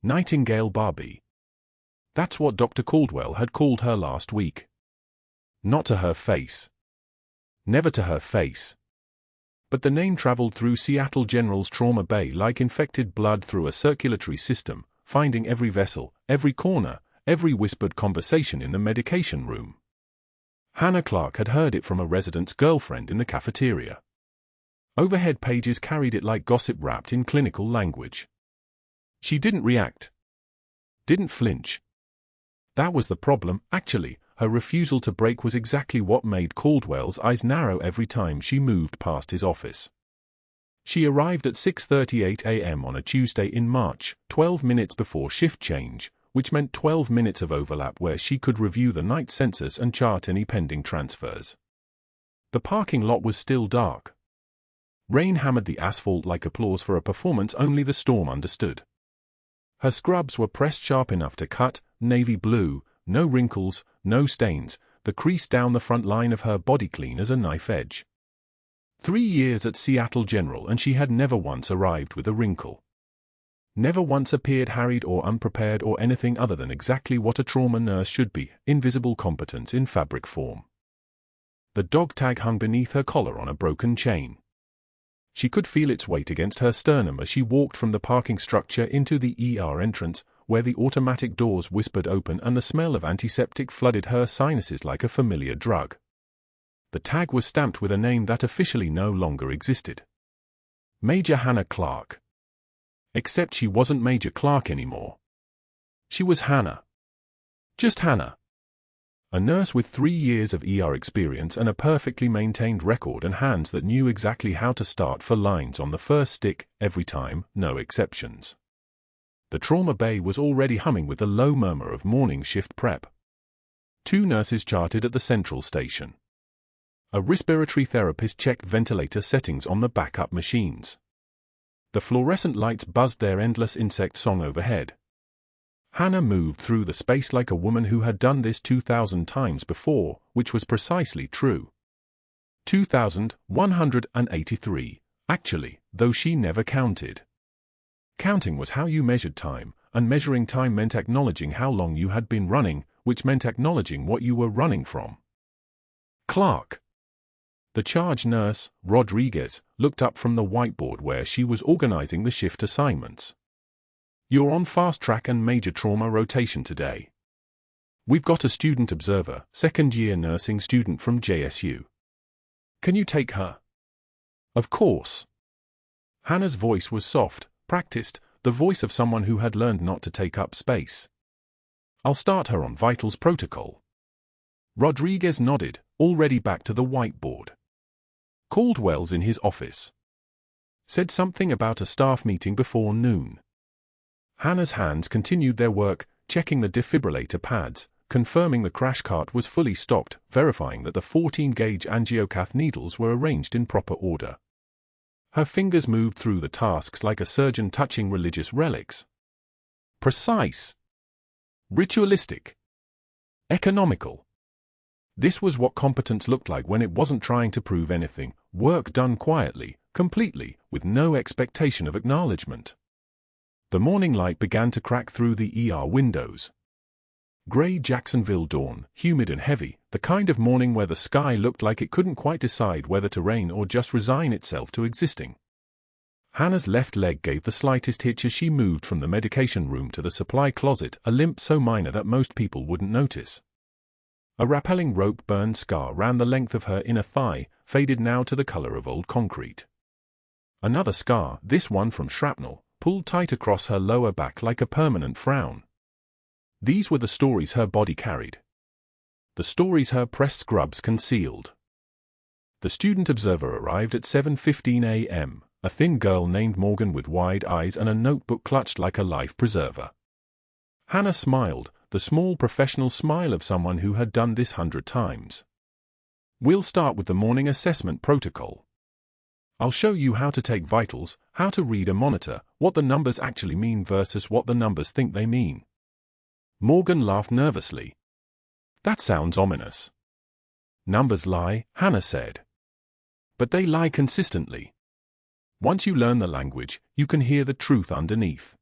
Nightingale Barbie. That's what Dr. Caldwell had called her last week. Not to her face. Never to her face. But the name traveled through Seattle General's trauma bay like infected blood through a circulatory system, finding every vessel, every corner, every whispered conversation in the medication room. Hannah Clarke had heard it from a resident's girlfriend in the cafeteria. Overhead pages carried it like gossip wrapped in clinical language. She didn't react. Didn't flinch. That was the problem, actually. Her refusal to break was exactly what made Caldwell's eyes narrow every time she moved past his office. She arrived at 6:38 a.m. on a Tuesday in March, 12 minutes before shift change, which meant 12 minutes of overlap where she could review the night census and chart any pending transfers. The parking lot was still dark. Rain hammered the asphalt like applause for a performance only the storm understood. Her scrubs were pressed sharp enough to cut, navy blue, no wrinkles, no stains, the crease down the front line of her body clean as a knife edge. 3 years at Seattle General and she had never once arrived with a wrinkle. Never once appeared harried or unprepared or anything other than exactly what a trauma nurse should be, invisible competence in fabric form. The dog tag hung beneath her collar on a broken chain. She could feel its weight against her sternum as she walked from the parking structure into the ER entrance, where the automatic doors whispered open and the smell of antiseptic flooded her sinuses like a familiar drug. The tag was stamped with a name that officially no longer existed. Major Hannah Clarke. Except she wasn't Major Clarke anymore. She was Hannah. Just Hannah. A nurse with 3 years of ER experience and a perfectly maintained record and hands that knew exactly how to start for lines on the first stick, every time, no exceptions. The trauma bay was already humming with the low murmur of morning shift prep. 2 nurses charted at the central station. A respiratory therapist checked ventilator settings on the backup machines. The fluorescent lights buzzed their endless insect song overhead. Hannah moved through the space like a woman who had done this 2,000 times before, which was precisely true. 2,183, actually, though she never counted. Counting was how you measured time, and measuring time meant acknowledging how long you had been running, which meant acknowledging what you were running from. Clarke. The charge nurse, Rodriguez, looked up from the whiteboard where she was organizing the shift assignments. You're on fast track and major trauma rotation today. We've got a student observer, second-year nursing student from JSU. Can you take her? Of course. Hannah's voice was soft, practiced, the voice of someone who had learned not to take up space. I'll start her on vitals protocol. Rodriguez nodded, already back to the whiteboard. Caldwell's in his office. Said something about a staff meeting before noon. Hannah's hands continued their work, checking the defibrillator pads, confirming the crash cart was fully stocked, verifying that the 14-gauge angiocath needles were arranged in proper order. Her fingers moved through the tasks like a surgeon touching religious relics. Precise. Ritualistic. Economical. This was what competence looked like when it wasn't trying to prove anything, work done quietly, completely, with no expectation of acknowledgement. The morning light began to crack through the ER windows. Gray Jacksonville dawn, humid and heavy, the kind of morning where the sky looked like it couldn't quite decide whether to rain or just resign itself to existing. Hannah's left leg gave the slightest hitch as she moved from the medication room to the supply closet, a limp so minor that most people wouldn't notice. A rappelling rope burn scar ran the length of her inner thigh, faded now to the color of old concrete. Another scar, this one from shrapnel, pulled tight across her lower back like a permanent frown. These were the stories her body carried. The stories her pressed scrubs concealed. The student observer arrived at 7:15 a.m., a thin girl named Morgan with wide eyes and a notebook clutched like a life preserver. Hannah smiled, the small professional smile of someone who had done this 100 times. We'll start with the morning assessment protocol. I'll show you how to take vitals, how to read a monitor, what the numbers actually mean versus what the numbers think they mean. Morgan laughed nervously. That sounds ominous. Numbers lie, Hannah said. But they lie consistently. Once you learn the language, you can hear the truth underneath.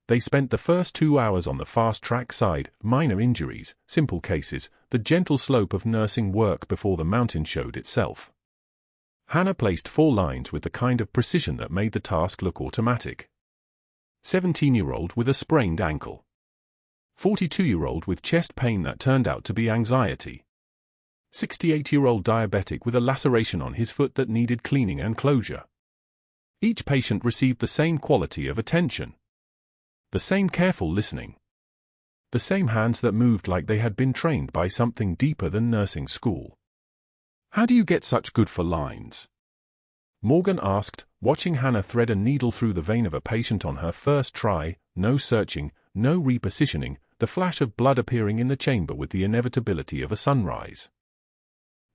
They spent the first 2 hours on the fast-track side, minor injuries, simple cases, the gentle slope of nursing work before the mountain showed itself. Hannah placed 4 lines with the kind of precision that made the task look automatic. 17-year-old with a sprained ankle. 42-year-old with chest pain that turned out to be anxiety. 68-year-old diabetic with a laceration on his foot that needed cleaning and closure. Each patient received the same quality of attention. The same careful listening. The same hands that moved like they had been trained by something deeper than nursing school. How do you get such good for lines? Morgan asked, watching Hannah thread a needle through the vein of a patient on her first try, no searching, no repositioning, the flash of blood appearing in the chamber with the inevitability of a sunrise.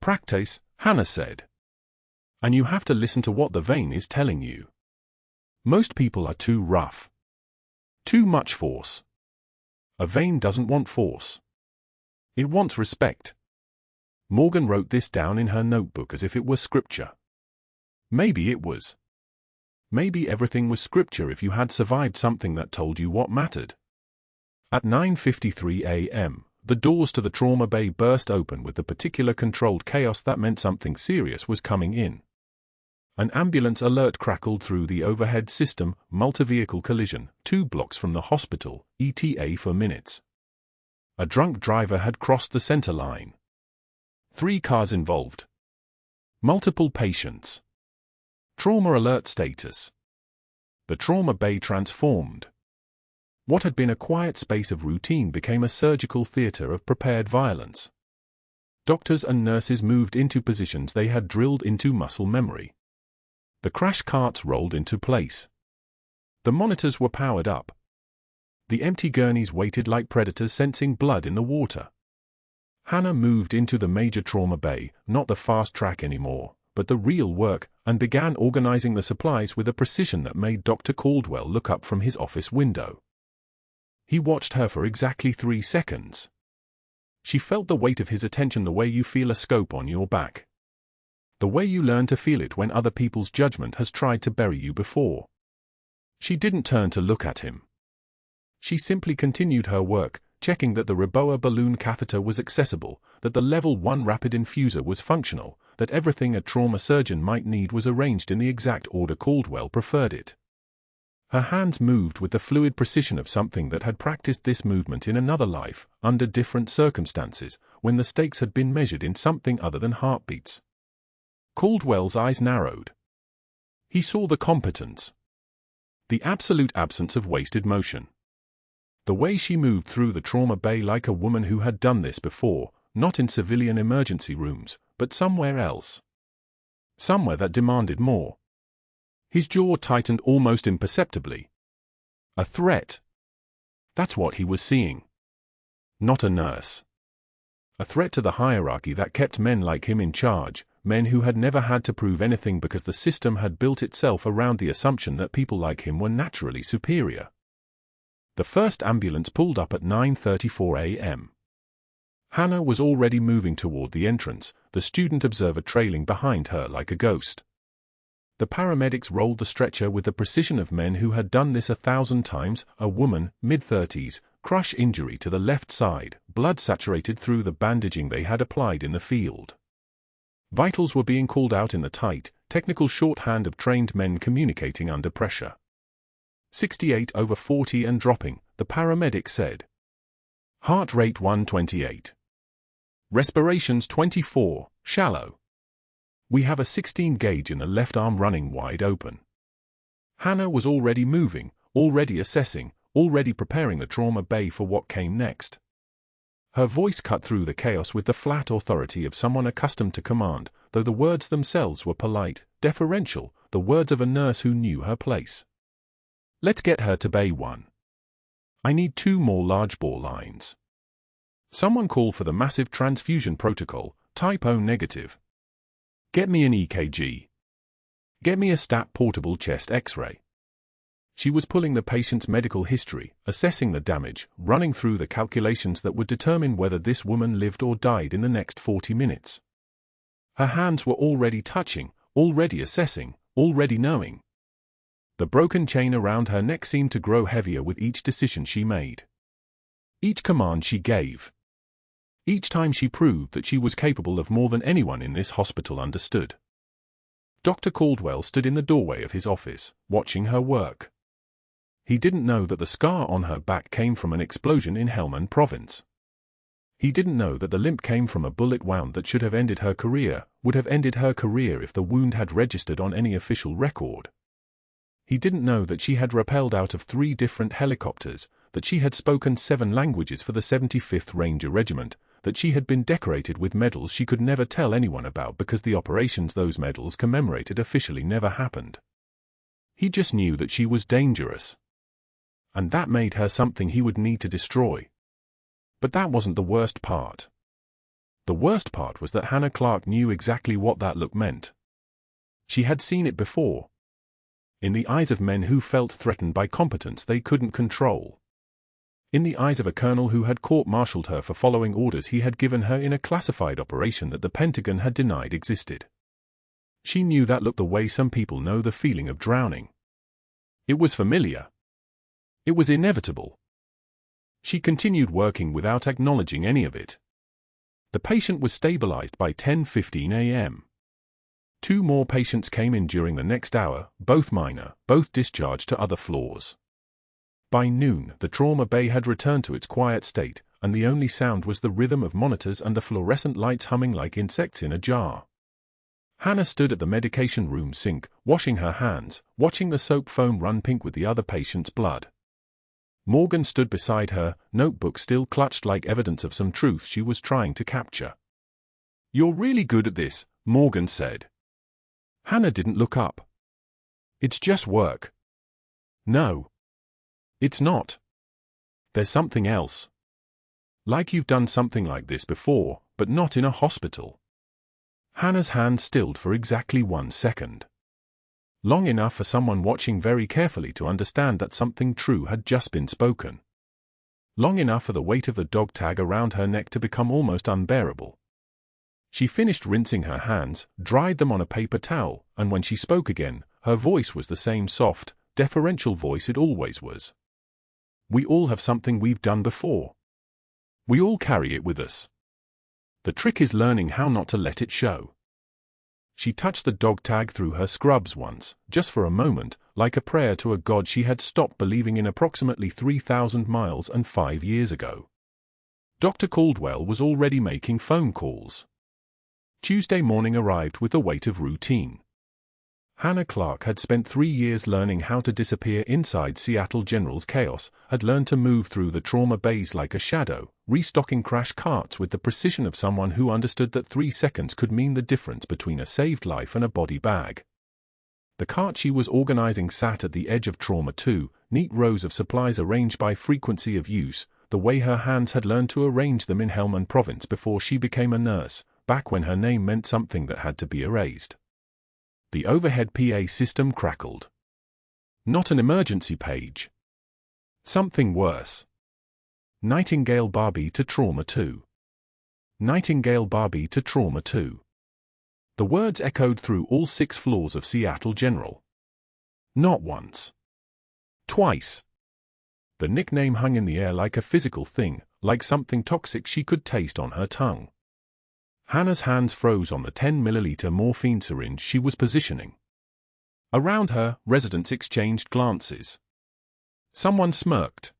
Practice, Hannah said. And you have to listen to what the vein is telling you. Most people are too rough. Too much force. A vein doesn't want force. It wants respect. Morgan wrote this down in her notebook as if it were scripture. Maybe it was. Maybe everything was scripture if you had survived something that told you what mattered. At 9:53 a.m., the doors to the trauma bay burst open with the particular controlled chaos that meant something serious was coming in. An ambulance alert crackled through the overhead system, multi-vehicle collision, 2 blocks from the hospital, ETA for minutes. A drunk driver had crossed the center line. 3 cars involved. Multiple patients. Trauma alert status. The trauma bay transformed. What had been a quiet space of routine became a surgical theater of prepared violence. Doctors and nurses moved into positions they had drilled into muscle memory. The crash carts rolled into place. The monitors were powered up. The empty gurneys waited like predators sensing blood in the water. Hannah moved into the major trauma bay, not the fast track anymore, but the real work, and began organizing the supplies with a precision that made Dr. Caldwell look up from his office window. He watched her for exactly 3 seconds. She felt the weight of his attention the way you feel a scope on your back. The way you learn to feel it when other people's judgment has tried to bury you before. She didn't turn to look at him. She simply continued her work, checking that the Reboa balloon catheter was accessible, that the level 1 rapid infuser was functional, that everything a trauma surgeon might need was arranged in the exact order Caldwell preferred it. Her hands moved with the fluid precision of something that had practiced this movement in another life, under different circumstances, when the stakes had been measured in something other than heartbeats. Caldwell's eyes narrowed. He saw the competence. The absolute absence of wasted motion. The way she moved through the trauma bay like a woman who had done this before, not in civilian emergency rooms, but somewhere else. Somewhere that demanded more. His jaw tightened almost imperceptibly. A threat. That's what he was seeing. Not a nurse. A threat to the hierarchy that kept men like him in charge, men who had never had to prove anything because the system had built itself around the assumption that people like him were naturally superior. The first ambulance pulled up at 9:34 a.m. Hannah was already moving toward the entrance, the student observer trailing behind her like a ghost. The paramedics rolled the stretcher with the precision of men who had done this 1,000 times, a woman, mid-30s, crush injury to the left side, blood saturated through the bandaging they had applied in the field. Vitals were being called out in the tight, technical shorthand of trained men communicating under pressure. 68/40 and dropping, the paramedic said. Heart rate 128. Respirations 24, shallow. We have a 16 gauge in the left arm running wide open. Hannah was already moving, already assessing, already preparing the trauma bay for what came next. Her voice cut through the chaos with the flat authority of someone accustomed to command, though the words themselves were polite, deferential, the words of a nurse who knew her place. Let's get her to bay 1. I need 2 more large bore lines. Someone call for the massive transfusion protocol, type O negative. Get me an EKG. Get me a stat portable chest X-ray. She was pulling the patient's medical history, assessing the damage, running through the calculations that would determine whether this woman lived or died in the next 40 minutes. Her hands were already touching, already assessing, already knowing. The broken chain around her neck seemed to grow heavier with each decision she made. Each command she gave. Each time she proved that she was capable of more than anyone in this hospital understood. Dr. Caldwell stood in the doorway of his office, watching her work. He didn't know that the scar on her back came from an explosion in Helmand Province. He didn't know that the limp came from a bullet wound that should have ended her career, would have ended her career if the wound had registered on any official record. He didn't know that she had rappelled out of 3 different helicopters, that she had spoken 7 languages for the 75th Ranger Regiment, that she had been decorated with medals she could never tell anyone about because the operations those medals commemorated officially never happened. He just knew that she was dangerous. And that made her something he would need to destroy. But that wasn't the worst part. The worst part was that Hannah Clarke knew exactly what that look meant. She had seen it before. In the eyes of men who felt threatened by competence they couldn't control. In the eyes of a colonel who had court-martialed her for following orders he had given her in a classified operation that the Pentagon had denied existed. She knew that look the way some people know the feeling of drowning. It was familiar. It was inevitable. She continued working without acknowledging any of it. The patient was stabilized by 10:15 a.m. 2 more patients came in during the next hour, both minor, both discharged to other floors. By noon, the trauma bay had returned to its quiet state, and the only sound was the rhythm of monitors and the fluorescent lights humming like insects in a jar. Hannah stood at the medication room sink, washing her hands, watching the soap foam run pink with the other patient's blood. Morgan stood beside her, notebook still clutched like evidence of some truth she was trying to capture. "You're really good at this," Morgan said. Hannah didn't look up. "It's just work." "No. It's not. There's something else. Like you've done something like this before, but not in a hospital." Hannah's hand stilled for exactly 1 second. Long enough for someone watching very carefully to understand that something true had just been spoken. Long enough for the weight of the dog tag around her neck to become almost unbearable. She finished rinsing her hands, dried them on a paper towel, and when she spoke again, her voice was the same soft, deferential voice it always was. "We all have something we've done before. We all carry it with us. The trick is learning how not to let it show." She touched the dog tag through her scrubs once, just for a moment, like a prayer to a god she had stopped believing in approximately 3,000 miles and 5 years ago. Dr. Caldwell was already making phone calls. Tuesday morning arrived with the weight of routine. Hannah Clarke had spent 3 years learning how to disappear inside Seattle General's chaos, had learned to move through the trauma bays like a shadow, restocking crash carts with the precision of someone who understood that 3 seconds could mean the difference between a saved life and a body bag. The cart she was organizing sat at the edge of Trauma 2, neat rows of supplies arranged by frequency of use, the way her hands had learned to arrange them in Helmand Province before she became a nurse, back when her name meant something that had to be erased. The overhead PA system crackled. Not an emergency page. Something worse. Nightingale Barbie to Trauma 2. Nightingale Barbie to Trauma 2. The words echoed through all 6 floors of Seattle General. Not once. Twice. The nickname hung in the air like a physical thing, like something toxic she could taste on her tongue. Hannah's hands froze on the 10-milliliter morphine syringe she was positioning. Around her, residents exchanged glances. Someone smirked.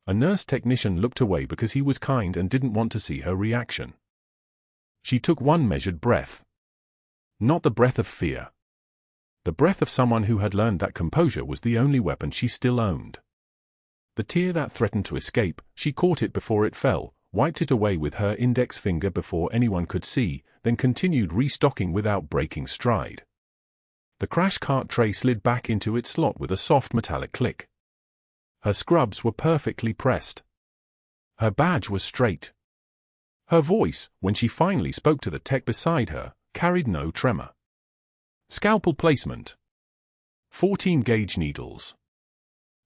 A nurse technician looked away because he was kind and didn't want to see her reaction. She took one measured breath. Not the breath of fear. The breath of someone who had learned that composure was the only weapon she still owned. The tear that threatened to escape, she caught it before it fell, wiped it away with her index finger before anyone could see, then continued restocking without breaking stride. The crash cart tray slid back into its slot with a soft metallic click. Her scrubs were perfectly pressed. Her badge was straight. Her voice, when she finally spoke to the tech beside her, carried no tremor. Scalpel placement. 14-gauge needles.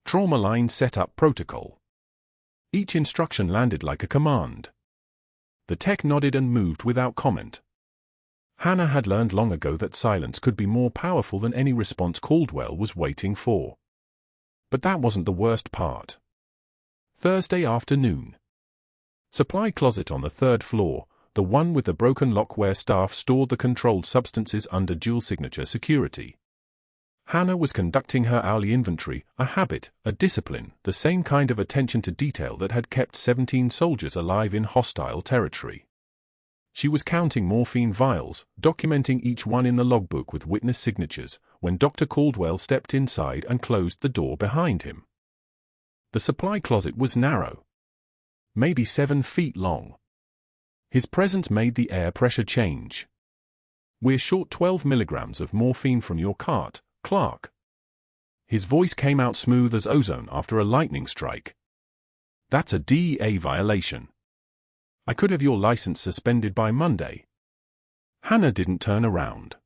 Trauma line setup protocol. Each instruction landed like a command. The tech nodded and moved without comment. Hannah had learned long ago that silence could be more powerful than any response Caldwell was waiting for. But that wasn't the worst part. Thursday afternoon. Supply closet on the 3rd floor, the one with the broken lock where staff stored the controlled substances under dual-signature security. Hannah was conducting her hourly inventory, a habit, a discipline, the same kind of attention to detail that had kept 17 soldiers alive in hostile territory. She was counting morphine vials, documenting each one in the logbook with witness signatures, when Dr. Caldwell stepped inside and closed the door behind him. The supply closet was narrow, maybe 7 feet long. His presence made the air pressure change. "We're short 12 milligrams of morphine from your cart, Clarke." His voice came out smooth as ozone after a lightning strike. "That's a DEA violation. I could have your license suspended by Monday." Hannah didn't turn around.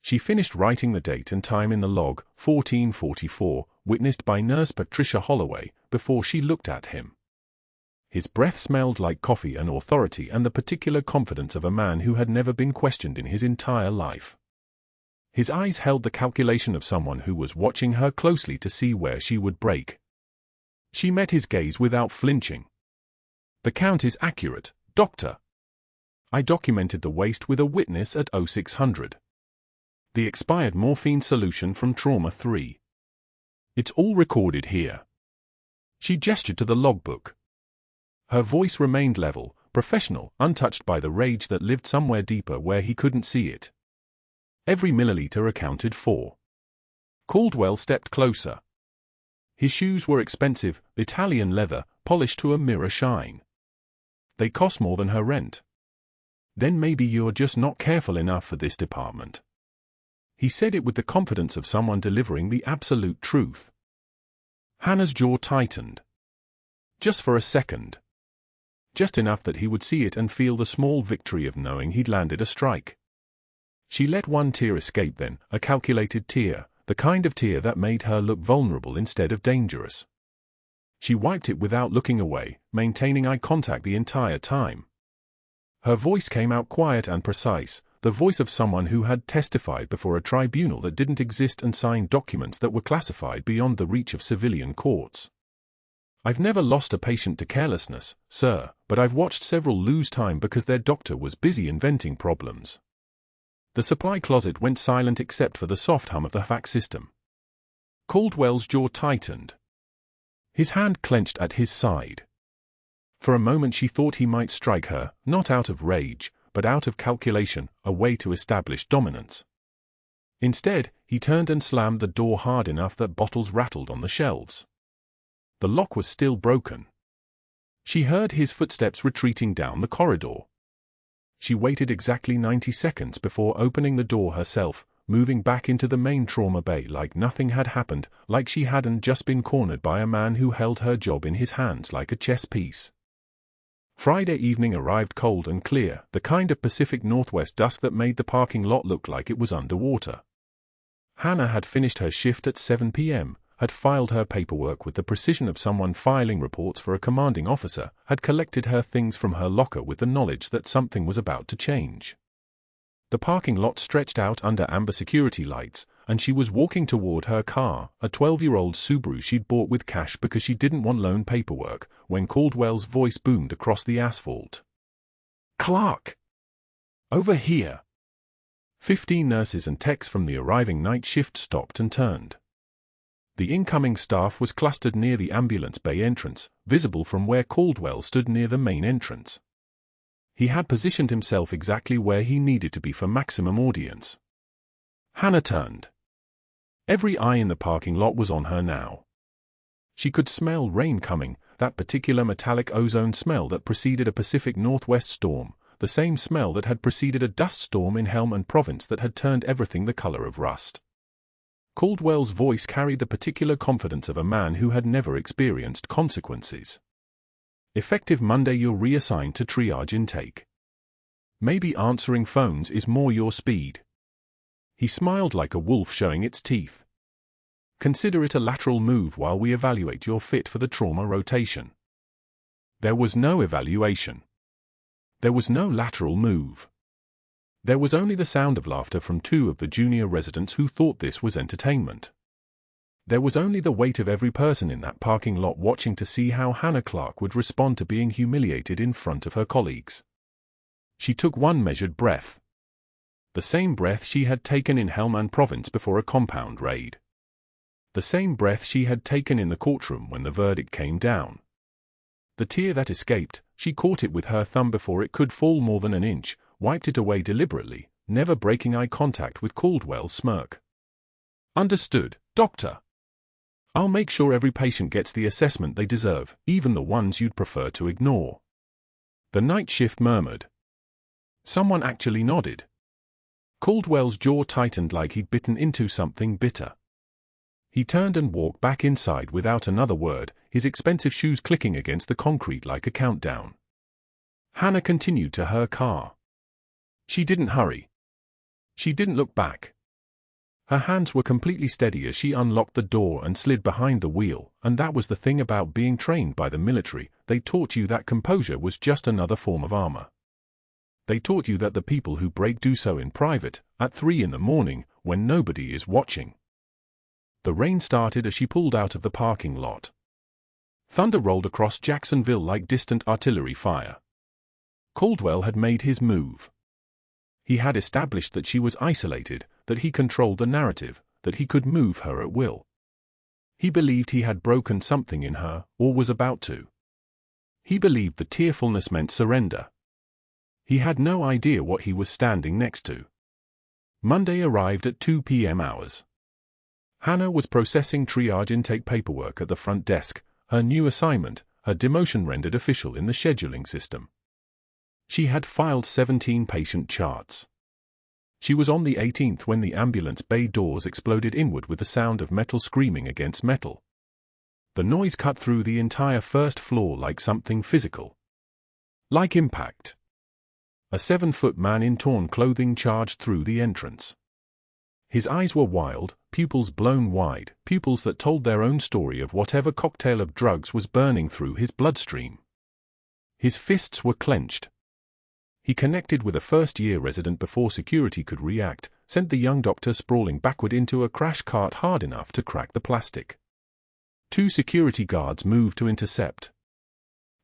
She finished writing the date and time in the log, 1444, witnessed by Nurse Patricia Holloway, before she looked at him. His breath smelled like coffee and authority and the particular confidence of a man who had never been questioned in his entire life. His eyes held the calculation of someone who was watching her closely to see where she would break. She met his gaze without flinching. "The count is accurate, Doctor. I documented the waste with a witness at 0600. The expired morphine solution from Trauma 3. It's all recorded here." She gestured to the logbook. Her voice remained level, professional, untouched by the rage that lived somewhere deeper where he couldn't see it. Every milliliter accounted for. Caldwell stepped closer. His shoes were expensive, Italian leather, polished to a mirror shine. They cost more than her rent. "Then maybe you're just not careful enough for this department." He said it with the confidence of someone delivering the absolute truth. Hannah's jaw tightened. Just for a second. Just enough that he would see it and feel the small victory of knowing he'd landed a strike. She let one tear escape then, a calculated tear, the kind of tear that made her look vulnerable instead of dangerous. She wiped it without looking away, maintaining eye contact the entire time. Her voice came out quiet and precise, the voice of someone who had testified before a tribunal that didn't exist and signed documents that were classified beyond the reach of civilian courts. "I've never lost a patient to carelessness, sir, but I've watched several lose time because their doctor was busy inventing problems." The supply closet went silent except for the soft hum of the fax system. Caldwell's jaw tightened. His hand clenched at his side. For a moment she thought he might strike her, not out of rage, but out of calculation, a way to establish dominance. Instead, he turned and slammed the door hard enough that bottles rattled on the shelves. The lock was still broken. She heard his footsteps retreating down the corridor. She waited exactly 90 seconds before opening the door herself, moving back into the main trauma bay like nothing had happened, like she hadn't just been cornered by a man who held her job in his hands like a chess piece. Friday evening arrived cold and clear, the kind of Pacific Northwest dusk that made the parking lot look like it was underwater. Hannah had finished her shift at 7 p.m., had filed her paperwork with the precision of someone filing reports for a commanding officer, had collected her things from her locker with the knowledge that something was about to change. The parking lot stretched out under amber security lights, and she was walking toward her car, a 12-year-old Subaru she'd bought with cash because she didn't want loan paperwork, when Caldwell's voice boomed across the asphalt. "Clarke! Over here!" 15 nurses and techs from the arriving night shift stopped and turned. The incoming staff was clustered near the ambulance bay entrance, visible from where Caldwell stood near the main entrance. He had positioned himself exactly where he needed to be for maximum audience. Hannah turned. Every eye in the parking lot was on her now. She could smell rain coming, that particular metallic ozone smell that preceded a Pacific Northwest storm, the same smell that had preceded a dust storm in Helmand Province that had turned everything the color of rust. Caldwell's voice carried the particular confidence of a man who had never experienced consequences. "Effective Monday, you're reassigned to triage intake. Maybe answering phones is more your speed." He smiled like a wolf showing its teeth. "Consider it a lateral move while we evaluate your fit for the trauma rotation." There was no evaluation. There was no lateral move. There was only the sound of laughter from two of the junior residents who thought this was entertainment. There was only the weight of every person in that parking lot watching to see how Hannah Clarke would respond to being humiliated in front of her colleagues. She took one measured breath. The same breath she had taken in Helmand Province before a compound raid. The same breath she had taken in the courtroom when the verdict came down. The tear that escaped, she caught it with her thumb before it could fall more than an inch, wiped it away deliberately, never breaking eye contact with Caldwell's smirk. "Understood, doctor. I'll make sure every patient gets the assessment they deserve, even the ones you'd prefer to ignore." The night shift murmured. Someone actually nodded. Caldwell's jaw tightened like he'd bitten into something bitter. He turned and walked back inside without another word, his expensive shoes clicking against the concrete like a countdown. Hannah continued to her car. She didn't hurry. She didn't look back. Her hands were completely steady as she unlocked the door and slid behind the wheel, and that was the thing about being trained by the military. They taught you that composure was just another form of armor. They taught you that the people who break do so in private, at 3 in the morning, when nobody is watching. The rain started as she pulled out of the parking lot. Thunder rolled across Jacksonville like distant artillery fire. Caldwell had made his move. He had established that she was isolated, that he controlled the narrative, that he could move her at will. He believed he had broken something in her, or was about to. He believed the tearfulness meant surrender. He had no idea what he was standing next to. Monday arrived at 2 p.m. hours. Hannah was processing triage intake paperwork at the front desk, her new assignment, her demotion rendered official in the scheduling system. She had filed 17 patient charts. She was on the 18th when the ambulance bay doors exploded inward with the sound of metal screaming against metal. The noise cut through the entire first floor like something physical. Like impact. A 7-foot man in torn clothing charged through the entrance. His eyes were wild, pupils blown wide, pupils that told their own story of whatever cocktail of drugs was burning through his bloodstream. His fists were clenched. He connected with a first-year resident before security could react, sent the young doctor sprawling backward into a crash cart hard enough to crack the plastic. 2 security guards moved to intercept.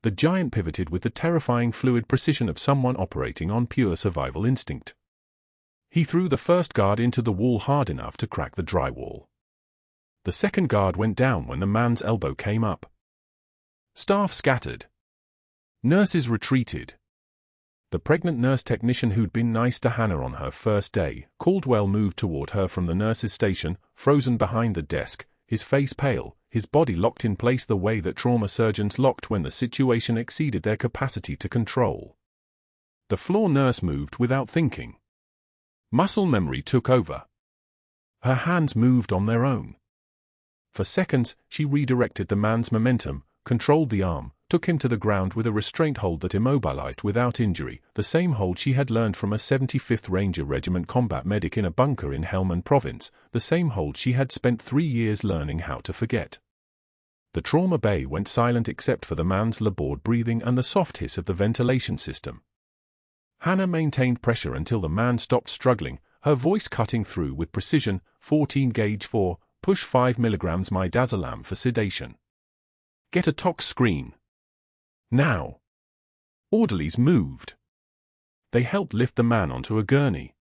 The giant pivoted with the terrifying fluid precision of someone operating on pure survival instinct. He threw the first guard into the wall hard enough to crack the drywall. The second guard went down when the man's elbow came up. Staff scattered. Nurses retreated. The pregnant nurse technician who'd been nice to Hannah on her first day, Caldwell moved toward her from the nurse's station, frozen behind the desk, his face pale, his body locked in place the way that trauma surgeons locked when the situation exceeded their capacity to control. The floor nurse moved without thinking. Muscle memory took over. Her hands moved on their own. For seconds, she redirected the man's momentum, controlled the arm, took him to the ground with a restraint hold that immobilized without injury, the same hold she had learned from a 75th Ranger Regiment combat medic in a bunker in Helmand Province, the same hold she had spent 3 years learning how to forget. The trauma bay went silent except for the man's labored breathing and the soft hiss of the ventilation system. Hannah maintained pressure until the man stopped struggling, her voice cutting through with precision, 14 gauge 4, push 5 mg midazolam for sedation. Get a tox screen. Now. Orderlies moved. They helped lift the man onto a gurney.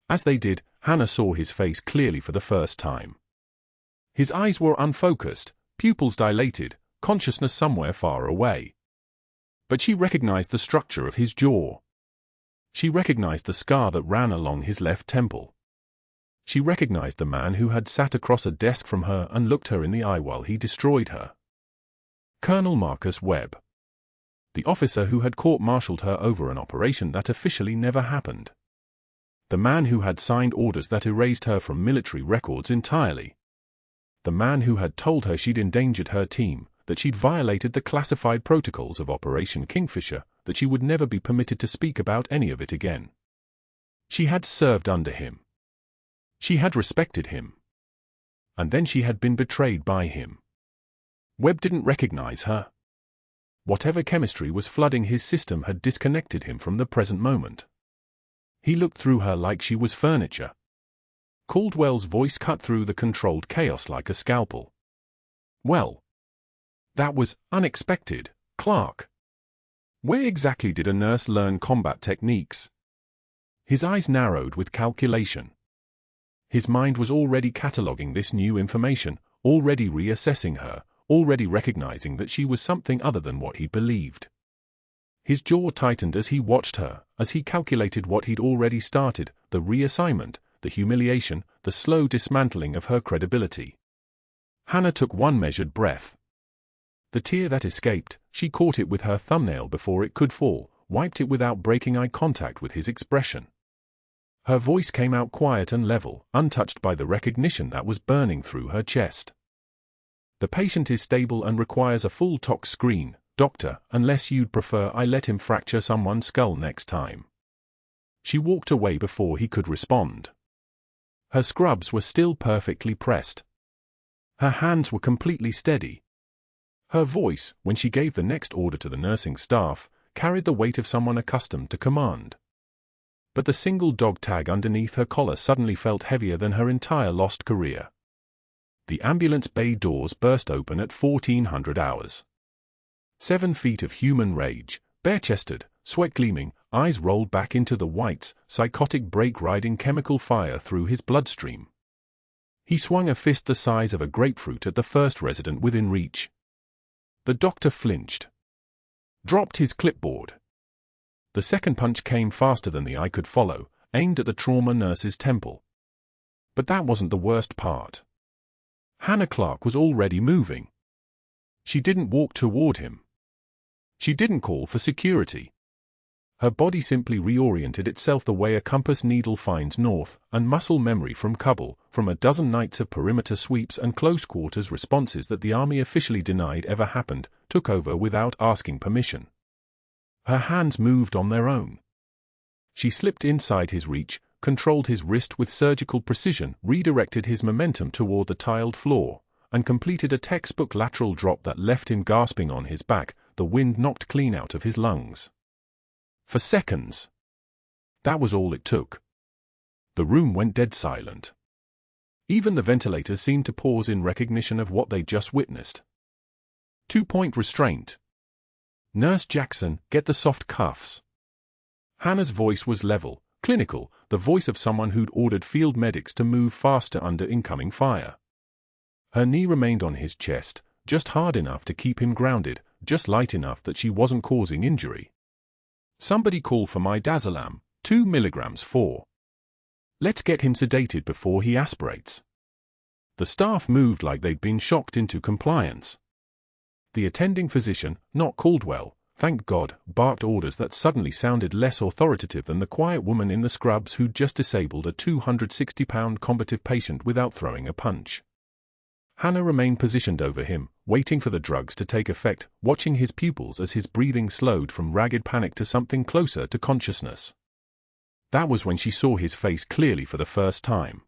As they did, Hannah saw his face clearly for the first time. His eyes were unfocused, pupils dilated, consciousness somewhere far away. But she recognized the structure of his jaw. She recognized the scar that ran along his left temple. She recognized the man who had sat across a desk from her and looked her in the eye while he destroyed her. Colonel Marcus Webb. The officer who had court-martialed her over an operation that officially never happened. The man who had signed orders that erased her from military records entirely. The man who had told her she'd endangered her team, that she'd violated the classified protocols of Operation Kingfisher, that she would never be permitted to speak about any of it again. She had served under him. She had respected him. And then she had been betrayed by him. Webb didn't recognize her. Whatever chemistry was flooding his system had disconnected him from the present moment. He looked through her like she was furniture. Caldwell's voice cut through the controlled chaos like a scalpel. Well, that was unexpected, Clarke. Where exactly did a nurse learn combat techniques? His eyes narrowed with calculation. His mind was already cataloguing this new information, already reassessing her, already recognizing that she was something other than what he believed. His jaw tightened as he watched her, as he calculated what he'd already started, the reassignment, the humiliation, the slow dismantling of her credibility. Hannah took one measured breath. The tear that escaped, she caught it with her thumbnail before it could fall, wiped it without breaking eye contact with his expression. Her voice came out quiet and level, untouched by the recognition that was burning through her chest. The patient is stable and requires a full tox screen, doctor, unless you'd prefer I let him fracture someone's skull next time. She walked away before he could respond. Her scrubs were still perfectly pressed. Her hands were completely steady. Her voice, when she gave the next order to the nursing staff, carried the weight of someone accustomed to command. But the single dog tag underneath her collar suddenly felt heavier than her entire lost career. The ambulance bay doors burst open at 1400 hours. 7 feet of human rage, bare-chested, sweat gleaming, eyes rolled back into the whites, psychotic brake-riding chemical fire through his bloodstream. He swung a fist the size of a grapefruit at the first resident within reach. The doctor flinched. Dropped his clipboard. The second punch came faster than the eye could follow, aimed at the trauma nurse's temple. But that wasn't the worst part. Hannah Clarke was already moving. She didn't walk toward him. She didn't call for security. Her body simply reoriented itself the way a compass needle finds north, and muscle memory from Kabul, from a dozen nights of perimeter sweeps and close-quarters responses that the army officially denied ever happened, took over without asking permission. Her hands moved on their own. She slipped inside his reach, controlled his wrist with surgical precision, redirected his momentum toward the tiled floor, and completed a textbook lateral drop that left him gasping on his back, the wind knocked clean out of his lungs. For seconds. That was all it took. The room went dead silent. Even the ventilators seemed to pause in recognition of what they'd just witnessed. 2-point restraint. Nurse Jackson, get the soft cuffs. Hannah's voice was level, clinical, the voice of someone who'd ordered field medics to move faster under incoming fire. Her knee remained on his chest, just hard enough to keep him grounded, just light enough that she wasn't causing injury. Somebody call for my Dazalam, 2 milligrams 4. Let's get him sedated before he aspirates. The staff moved like they'd been shocked into compliance. The attending physician, not Caldwell, thank God, barked orders that suddenly sounded less authoritative than the quiet woman in the scrubs who'd just disabled a 260-pound combative patient without throwing a punch. Hannah remained positioned over him, waiting for the drugs to take effect, watching his pupils as his breathing slowed from ragged panic to something closer to consciousness. That was when she saw his face clearly for the first time.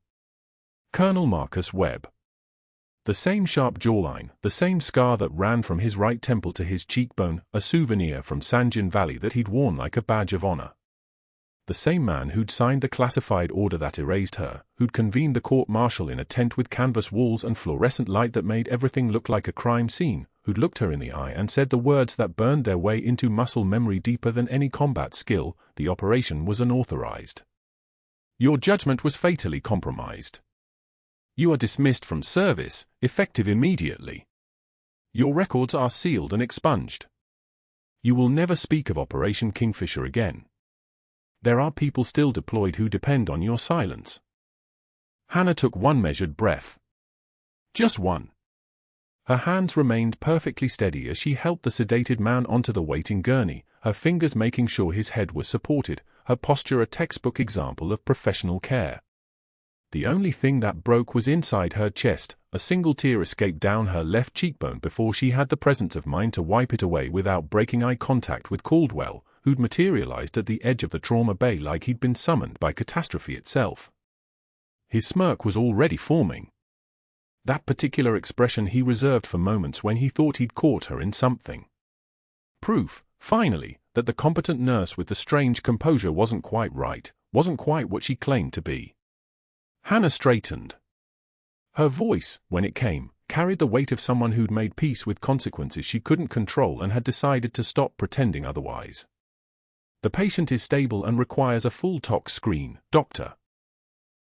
Colonel Marcus Webb. The same sharp jawline, the same scar that ran from his right temple to his cheekbone, a souvenir from Sanjin Valley that he'd worn like a badge of honor. The same man who'd signed the classified order that erased her, who'd convened the court-martial in a tent with canvas walls and fluorescent light that made everything look like a crime scene, who'd looked her in the eye and said the words that burned their way into muscle memory deeper than any combat skill, the operation was unauthorized. Your judgment was fatally compromised. You are dismissed from service, effective immediately. Your records are sealed and expunged. You will never speak of Operation Kingfisher again. There are people still deployed who depend on your silence. Hannah took one measured breath. Just one. Her hands remained perfectly steady as she helped the sedated man onto the waiting gurney, her fingers making sure his head was supported, her posture a textbook example of professional care. The only thing that broke was inside her chest. A single tear escaped down her left cheekbone before she had the presence of mind to wipe it away without breaking eye contact with Caldwell, who'd materialized at the edge of the trauma bay like he'd been summoned by catastrophe itself. His smirk was already forming. That particular expression he reserved for moments when he thought he'd caught her in something. Proof, finally, that the competent nurse with the strange composure wasn't quite right, wasn't quite what she claimed to be. Hannah straightened. Her voice, when it came, carried the weight of someone who'd made peace with consequences she couldn't control and had decided to stop pretending otherwise. The patient is stable and requires a full tox screen, doctor.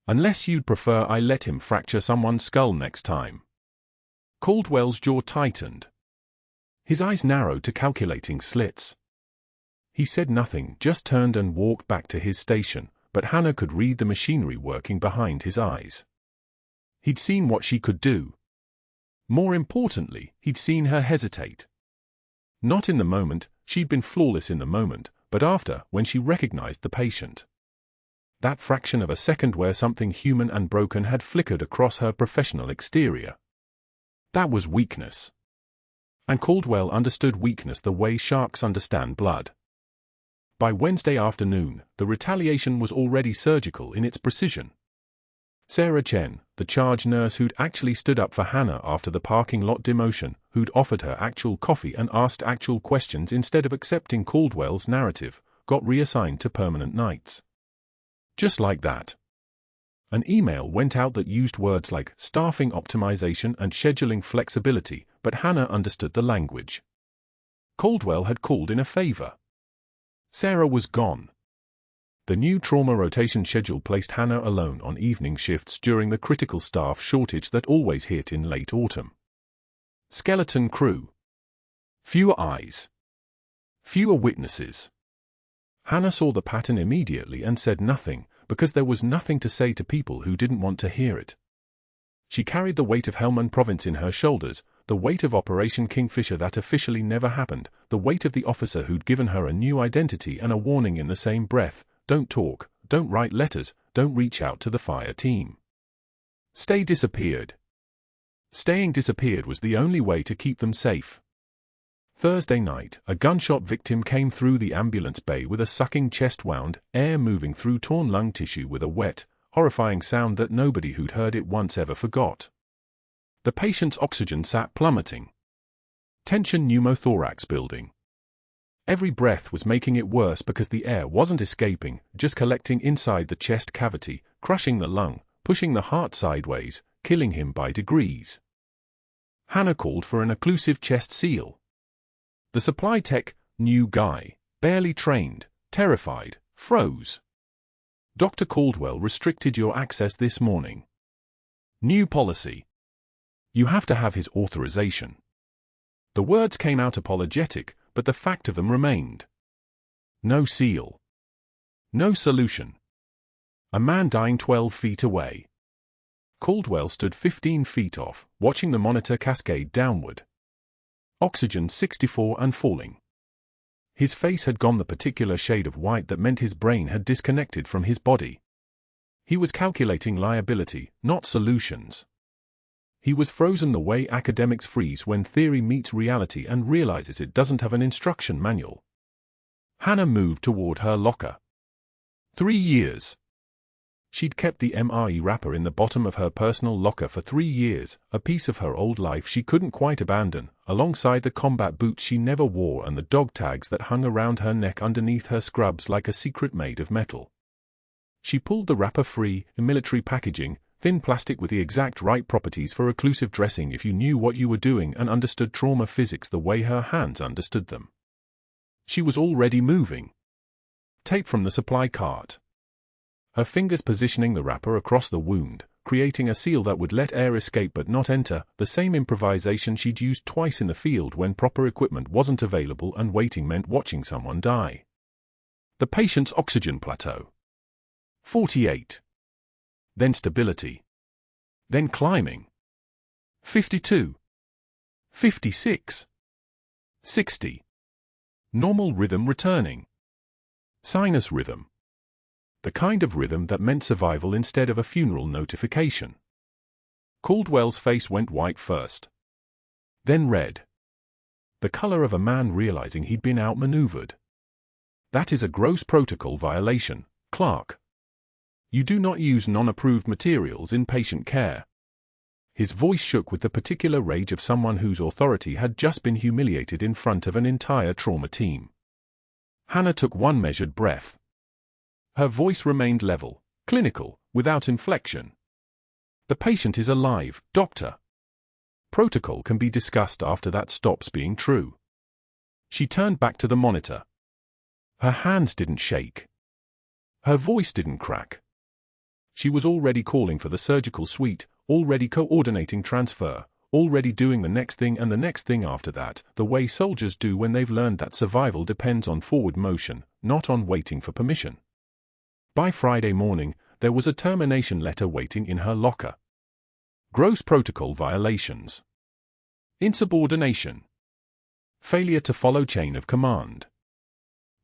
Unless you'd prefer I let him fracture someone's skull next time. Caldwell's jaw tightened. His eyes narrowed to calculating slits. He said nothing, just turned and walked back to his station, but Hannah could read the machinery working behind his eyes. He'd seen what she could do. More importantly, he'd seen her hesitate. Not in the moment, she'd been flawless in the moment, but after, when she recognized the patient. That fraction of a second where something human and broken had flickered across her professional exterior. That was weakness. And Caldwell understood weakness the way sharks understand blood. By Wednesday afternoon, the retaliation was already surgical in its precision. Sarah Chen, the charge nurse who'd actually stood up for Hannah after the parking lot demotion, who'd offered her actual coffee and asked actual questions instead of accepting Caldwell's narrative, got reassigned to permanent nights. Just like that. An email went out that used words like staffing optimization and scheduling flexibility, but Hannah understood the language. Caldwell had called in a favor. Sarah was gone. The new trauma rotation schedule placed Hannah alone on evening shifts during the critical staff shortage that always hit in late autumn. Skeleton crew. Fewer eyes. Fewer witnesses. Hannah saw the pattern immediately and said nothing, because there was nothing to say to people who didn't want to hear it. She carried the weight of Helmand Province in her shoulders, the weight of Operation Kingfisher that officially never happened, the weight of the officer who'd given her a new identity and a warning in the same breath: don't talk, don't write letters, don't reach out to the fire team. Stay disappeared. Staying disappeared was the only way to keep them safe. Thursday night, a gunshot victim came through the ambulance bay with a sucking chest wound, air moving through torn lung tissue with a wet, horrifying sound that nobody who'd heard it once ever forgot. The patient's oxygen sat plummeting. Tension pneumothorax building. Every breath was making it worse because the air wasn't escaping, just collecting inside the chest cavity, crushing the lung, pushing the heart sideways, killing him by degrees. Hannah called for an occlusive chest seal. The supply tech, new guy, barely trained, terrified, froze. Dr. Caldwell restricted your access this morning. New policy. You have to have his authorization. The words came out apologetic, but the fact of them remained. No seal. No solution. A man dying 12 feet away. Caldwell stood 15 feet off, watching the monitor cascade downward. Oxygen 64 and falling. His face had gone the particular shade of white that meant his brain had disconnected from his body. He was calculating liability, not solutions. He was frozen the way academics freeze when theory meets reality and realizes it doesn't have an instruction manual. Hannah moved toward her locker. 3 years. She'd kept the MRE wrapper in the bottom of her personal locker for 3 years, a piece of her old life she couldn't quite abandon, alongside the combat boots she never wore and the dog tags that hung around her neck underneath her scrubs like a secret made of metal. She pulled the wrapper free, in military packaging, thin plastic with the exact right properties for occlusive dressing if you knew what you were doing and understood trauma physics the way her hands understood them. She was already moving. Tape from the supply cart. Her fingers positioning the wrapper across the wound, creating a seal that would let air escape but not enter, the same improvisation she'd used twice in the field when proper equipment wasn't available and waiting meant watching someone die. The patient's oxygen plateau. 48. Then stability. Then climbing. 52. 56. 60. Normal rhythm returning. Sinus rhythm. The kind of rhythm that meant survival instead of a funeral notification. Caldwell's face went white first. Then red. The color of a man realizing he'd been outmaneuvered. That is a gross protocol violation, Clarke. You do not use non-approved materials in patient care. His voice shook with the particular rage of someone whose authority had just been humiliated in front of an entire trauma team. Hannah took one measured breath. Her voice remained level, clinical, without inflection. The patient is alive, doctor. Protocol can be discussed after that stops being true. She turned back to the monitor. Her hands didn't shake. Her voice didn't crack. She was already calling for the surgical suite, already coordinating transfer, already doing the next thing and the next thing after that, the way soldiers do when they've learned that survival depends on forward motion, not on waiting for permission. By Friday morning, there was a termination letter waiting in her locker. Gross protocol violations. Insubordination. Failure to follow chain of command.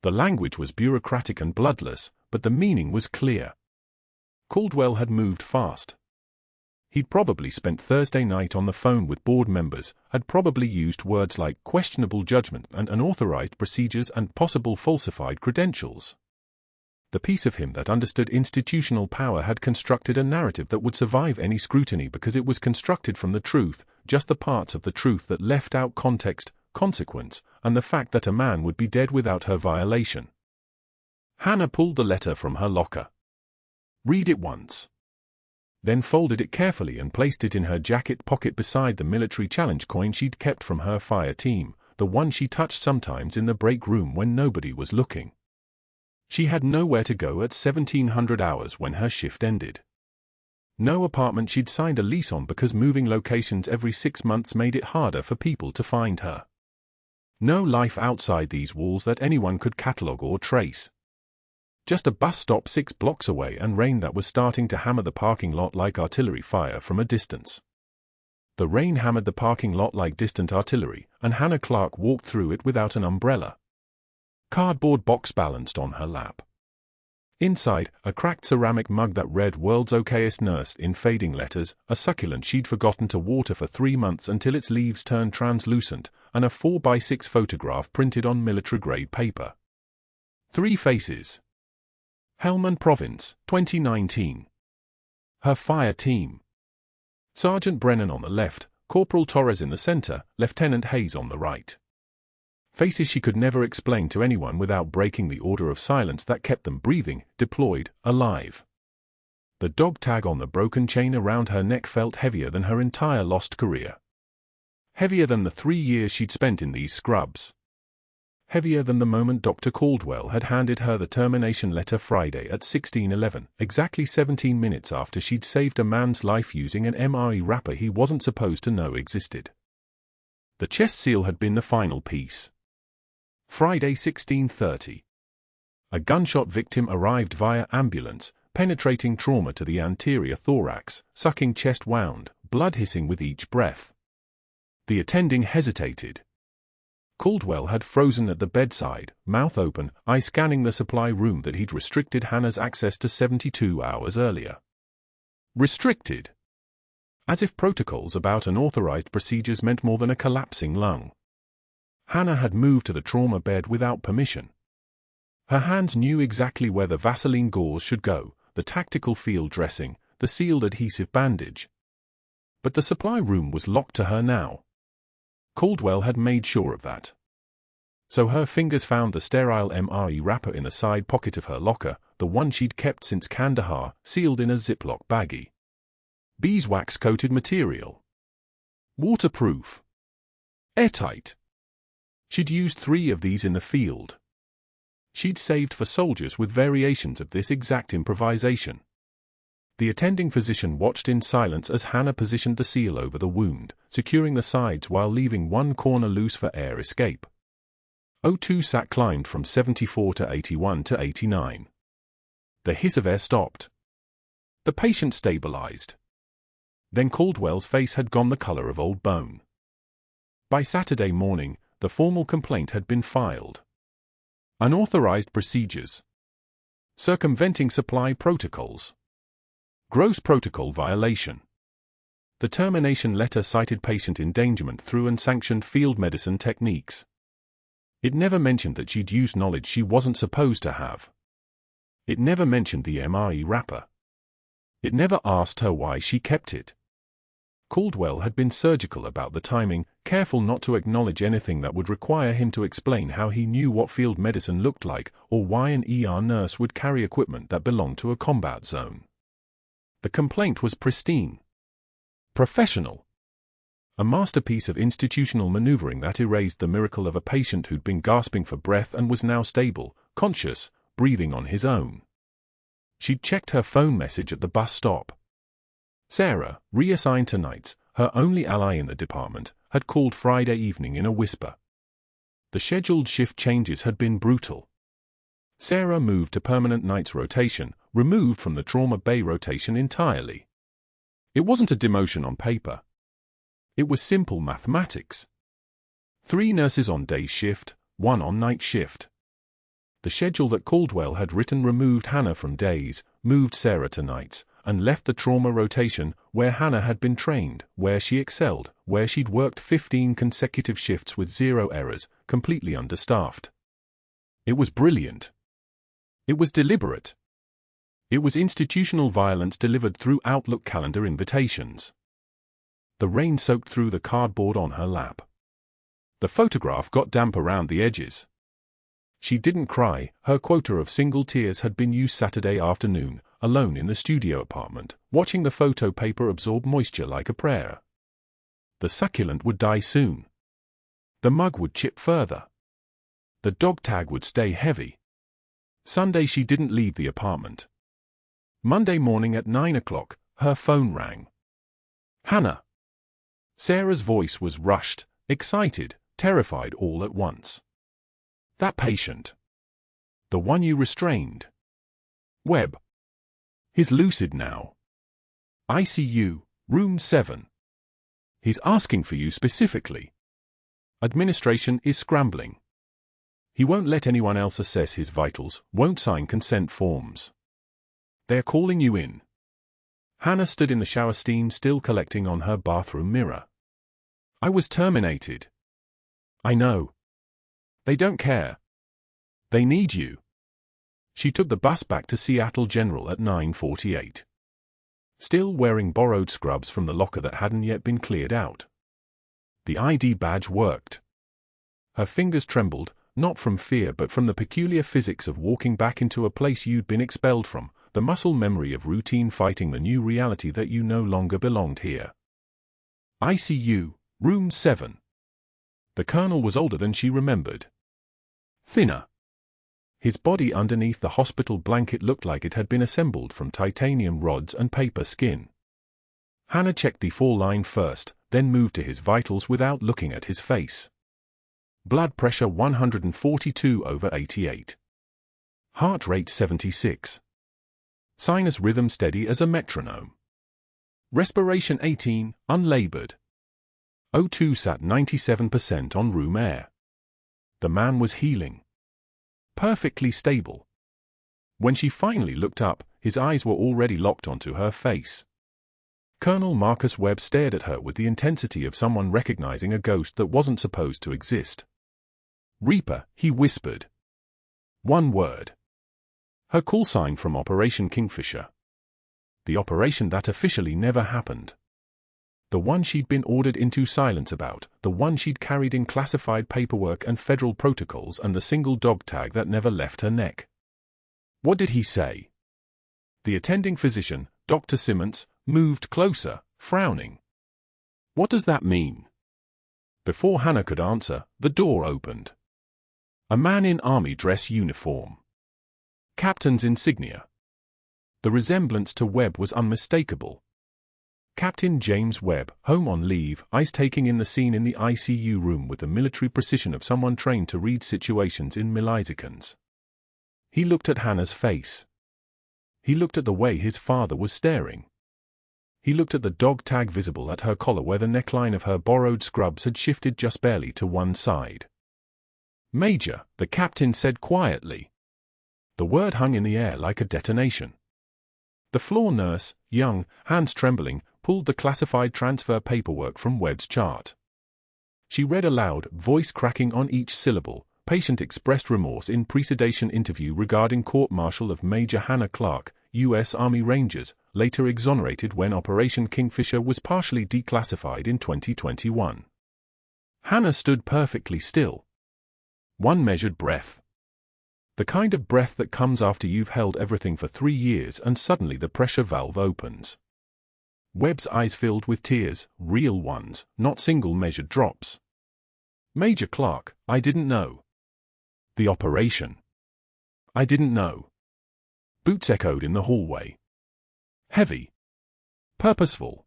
The language was bureaucratic and bloodless, but the meaning was clear. Caldwell had moved fast. He'd probably spent Thursday night on the phone with board members, had probably used words like questionable judgment and unauthorized procedures and possible falsified credentials. The piece of him that understood institutional power had constructed a narrative that would survive any scrutiny because it was constructed from the truth, just the parts of the truth that left out context, consequence, and the fact that a man would be dead without her violation. Hannah pulled the letter from her locker. Read it once. Then folded it carefully and placed it in her jacket pocket beside the military challenge coin she'd kept from her fire team, the one she touched sometimes in the break room when nobody was looking. She had nowhere to go at 1700 hours when her shift ended. No apartment she'd signed a lease on because moving locations every 6 months made it harder for people to find her. No life outside these walls that anyone could catalogue or trace. Just a bus stop 6 blocks away and rain that was starting to hammer the parking lot like artillery fire from a distance. The rain hammered the parking lot like distant artillery, and Hannah Clarke walked through it without an umbrella. Cardboard box balanced on her lap. Inside, a cracked ceramic mug that read "World's Okayest Nurse" in fading letters, a succulent she'd forgotten to water for 3 months until its leaves turned translucent, and a 4x6 photograph printed on military-grade paper. 3 faces. Helmand Province, 2019. Her fire team. Sergeant Brennan on the left, Corporal Torres in the center, Lieutenant Hayes on the right. Faces she could never explain to anyone without breaking the order of silence that kept them breathing, deployed, alive. The dog tag on the broken chain around her neck felt heavier than her entire lost career. Heavier than the 3 years she'd spent in these scrubs. Heavier than the moment Dr. Caldwell had handed her the termination letter Friday at 16:11, exactly 17 minutes after she'd saved a man's life using an MRE wrapper he wasn't supposed to know existed. The chest seal had been the final piece. Friday 16:30. A gunshot victim arrived via ambulance, penetrating trauma to the anterior thorax, sucking chest wound, blood hissing with each breath. The attending hesitated. Caldwell had frozen at the bedside, mouth open, eye scanning the supply room that he'd restricted Hannah's access to 72 hours earlier. Restricted. As if protocols about unauthorized procedures meant more than a collapsing lung. Hannah had moved to the trauma bed without permission. Her hands knew exactly where the Vaseline gauze should go, the tactical field dressing, the sealed adhesive bandage. But the supply room was locked to her now. Caldwell had made sure of that. So her fingers found the sterile MRE wrapper in the side pocket of her locker, the one she'd kept since Kandahar, sealed in a Ziploc baggie. Beeswax-coated material. Waterproof. Airtight. She'd used 3 of these in the field. She'd saved for soldiers with variations of this exact improvisation. The attending physician watched in silence as Hannah positioned the seal over the wound, securing the sides while leaving one corner loose for air escape. O2 sat climbed from 74 to 81 to 89. The hiss of air stopped. The patient stabilized. Then Caldwell's face had gone the color of old bone. By Saturday morning, the formal complaint had been filed. Unauthorized procedures. Circumventing supply protocols. Gross protocol violation. The termination letter cited patient endangerment through unsanctioned field medicine techniques. It never mentioned that she'd used knowledge she wasn't supposed to have. It never mentioned the MRE wrapper. It never asked her why she kept it. Caldwell had been surgical about the timing, careful not to acknowledge anything that would require him to explain how he knew what field medicine looked like or why an ER nurse would carry equipment that belonged to a combat zone. The complaint was pristine. Professional. A masterpiece of institutional maneuvering that erased the miracle of a patient who'd been gasping for breath and was now stable, conscious, breathing on his own. She'd checked her phone message at the bus stop. Sarah, reassigned to nights, her only ally in the department, had called Friday evening in a whisper. The scheduled shift changes had been brutal. Sarah moved to permanent nights rotation, removed from the trauma bay rotation entirely. It wasn't a demotion on paper. It was simple mathematics. 3 nurses on day shift, 1 on night shift. The schedule that Caldwell had written removed Hannah from days, moved Sarah to nights, and left the trauma rotation, where Hannah had been trained, where she excelled, where she'd worked 15 consecutive shifts with 0 errors, completely understaffed. It was brilliant. It was deliberate. It was institutional violence delivered through Outlook calendar invitations. The rain soaked through the cardboard on her lap. The photograph got damp around the edges. She didn't cry, her quota of single tears had been used Saturday afternoon, alone in the studio apartment, watching the photo paper absorb moisture like a prayer. The succulent would die soon. The mug would chip further. The dog tag would stay heavy. Sunday she didn't leave the apartment. Monday morning at 9 o'clock, her phone rang. Hannah. Sarah's voice was rushed, excited, terrified all at once. That patient. The one you restrained. Webb. He's lucid now. ICU, room 7. He's asking for you specifically. Administration is scrambling. He won't let anyone else assess his vitals, won't sign consent forms. They're calling you in. Hannah stood in the shower, steam still collecting on her bathroom mirror. I was terminated. I know. They don't care. They need you. She took the bus back to Seattle General at 9:48. Still wearing borrowed scrubs from the locker that hadn't yet been cleared out. The ID badge worked. Her fingers trembled, not from fear but from the peculiar physics of walking back into a place you'd been expelled from, the muscle memory of routine fighting the new reality that you no longer belonged here. ICU, room 7. The colonel was older than she remembered. Thinner. His body underneath the hospital blanket looked like it had been assembled from titanium rods and paper skin. Hannah checked the 4-line first, then moved to his vitals without looking at his face. Blood pressure 142/88. Heart rate 76. Sinus rhythm steady as a metronome. Respiration 18, unlabored. O2 sat 97% on room air. The man was healing. Perfectly stable. When she finally looked up, his eyes were already locked onto her face. Colonel Marcus Webb stared at her with the intensity of someone recognizing a ghost that wasn't supposed to exist. Reaper, he whispered. One word. Her call sign from Operation Kingfisher. The operation that officially never happened. The one she'd been ordered into silence about, the one she'd carried in classified paperwork and federal protocols, and the single dog tag that never left her neck. What did he say? The attending physician, Dr. Simmons, moved closer, frowning. What does that mean? Before Hannah could answer, the door opened. A man in army dress uniform. Captain's insignia. The resemblance to Webb was unmistakable. Captain James Webb, home on leave, eyes taking in the scene in the ICU room with the military precision of someone trained to read situations in milliseconds. He looked at Hannah's face. He looked at the way his father was staring. He looked at the dog tag visible at her collar where the neckline of her borrowed scrubs had shifted just barely to one side. Major, the captain said quietly. The word hung in the air like a detonation. The floor nurse, young, hands trembling, pulled the classified transfer paperwork from Webb's chart. She read aloud, voice cracking on each syllable. Patient expressed remorse in pre-sedation interview regarding court-martial of Major Hannah Clarke, U.S. Army Rangers, later exonerated when Operation Kingfisher was partially declassified in 2021. Hannah stood perfectly still. One measured breath. The kind of breath that comes after you've held everything for 3 years and suddenly the pressure valve opens. Webb's eyes filled with tears, real ones, not single measured drops. Major Clarke, I didn't know. The operation. I didn't know. Boots echoed in the hallway. Heavy. Purposeful.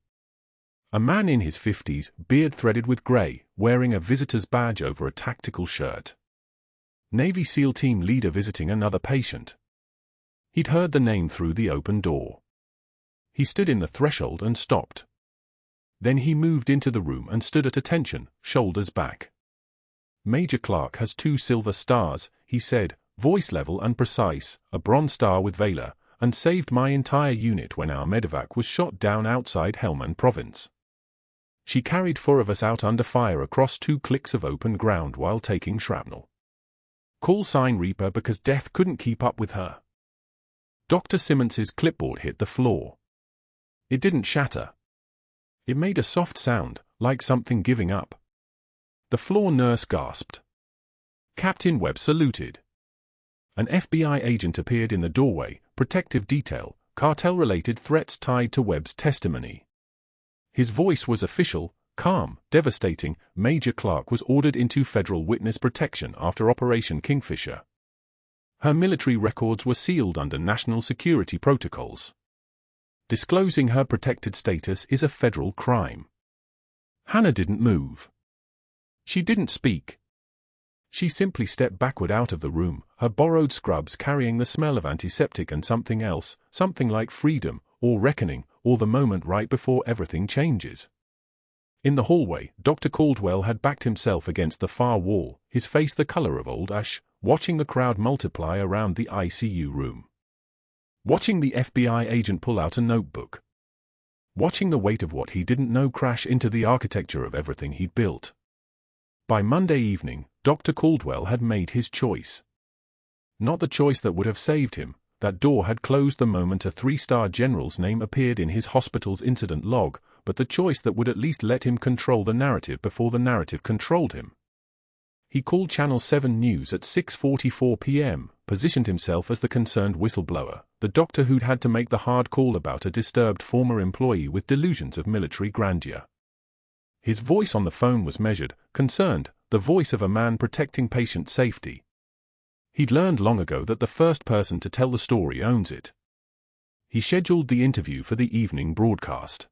A man in his 50s, beard threaded with grey, wearing a visitor's badge over a tactical shirt. Navy SEAL team leader visiting another patient. He'd heard the name through the open door. He stood in the threshold and stopped. Then he moved into the room and stood at attention, shoulders back. Major Clarke has 2 silver stars, he said, voice level and precise, a bronze star with Valor, and saved my entire unit when our medevac was shot down outside Helmand Province. She carried 4 of us out under fire across 2 clicks of open ground while taking shrapnel. Call sign Reaper because death couldn't keep up with her. Dr. Simmons's clipboard hit the floor. It didn't shatter. It made a soft sound, like something giving up. The floor nurse gasped. Captain Webb saluted. An FBI agent appeared in the doorway, protective detail, cartel-related threats tied to Webb's testimony. His voice was official, calm, devastating. Major Clarke was ordered into federal witness protection after Operation Kingfisher. Her military records were sealed under national security protocols. Disclosing her protected status is a federal crime. Hannah didn't move. She didn't speak. She simply stepped backward out of the room, her borrowed scrubs carrying the smell of antiseptic and something else, something like freedom, or reckoning, or the moment right before everything changes. In the hallway, Dr. Caldwell had backed himself against the far wall, his face the color of old ash, watching the crowd multiply around the ICU room. Watching the FBI agent pull out a notebook. Watching the weight of what he didn't know crash into the architecture of everything he'd built. By Monday evening, Dr. Caldwell had made his choice. Not the choice that would have saved him. That door had closed the moment a 3-star general's name appeared in his hospital's incident log, but the choice that would at least let him control the narrative before the narrative controlled him. He called Channel 7 News at 6:44 p.m., positioned himself as the concerned whistleblower, the doctor who'd had to make the hard call about a disturbed former employee with delusions of military grandeur. His voice on the phone was measured, concerned, the voice of a man protecting patient safety. He'd learned long ago that the first person to tell the story owns it. He scheduled the interview for the evening broadcast.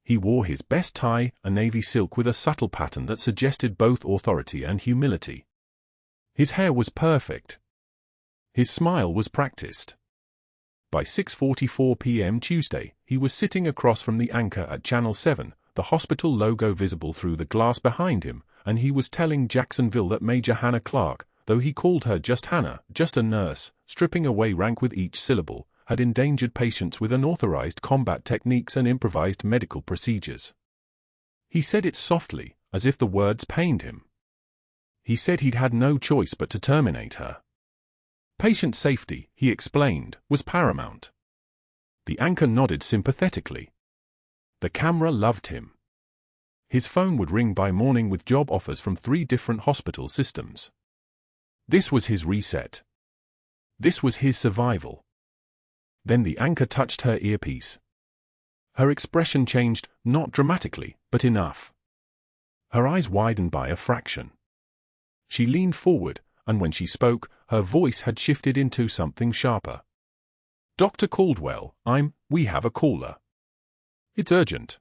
He wore his best tie, a navy silk with a subtle pattern that suggested both authority and humility. His hair was perfect. His smile was practiced. By 6:44 p.m. Tuesday, he was sitting across from the anchor at Channel 7, the hospital logo visible through the glass behind him, and he was telling Jacksonville that Major Hannah Clarke, though he called her just Hannah, just a nurse, stripping away rank with each syllable, had endangered patients with unauthorized combat techniques and improvised medical procedures. He said it softly, as if the words pained him. He said he'd had no choice but to terminate her. Patient safety, he explained, was paramount. The anchor nodded sympathetically. The camera loved him. His phone would ring by morning with job offers from 3 different hospital systems. This was his reset. This was his survival. Then the anchor touched her earpiece. Her expression changed, not dramatically, but enough. Her eyes widened by a fraction. She leaned forward, and when she spoke, her voice had shifted into something sharper. Dr. Caldwell, we have a caller. It's urgent.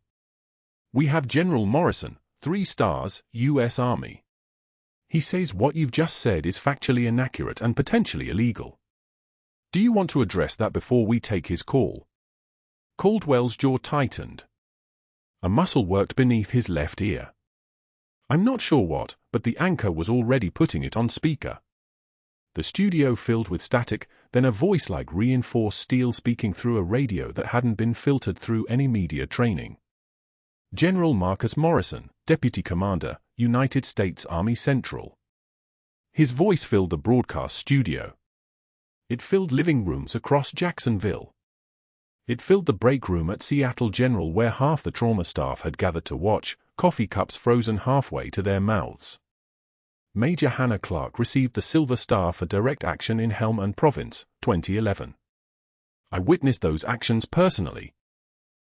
We have General Morrison, 3 stars, U.S. Army. He says what you've just said is factually inaccurate and potentially illegal. Do you want to address that before we take his call? Caldwell's jaw tightened. A muscle worked beneath his left ear. I'm not sure what, but the anchor was already putting it on speaker. The studio filled with static, then a voice like reinforced steel speaking through a radio that hadn't been filtered through any media training. General Marcus Morrison, Deputy Commander, United States Army Central. His voice filled the broadcast studio. It filled living rooms across Jacksonville. It filled the break room at Seattle General where half the trauma staff had gathered to watch, coffee cups frozen halfway to their mouths. Major Hannah Clarke received the Silver Star for direct action in Helmand Province, 2011. I witnessed those actions personally.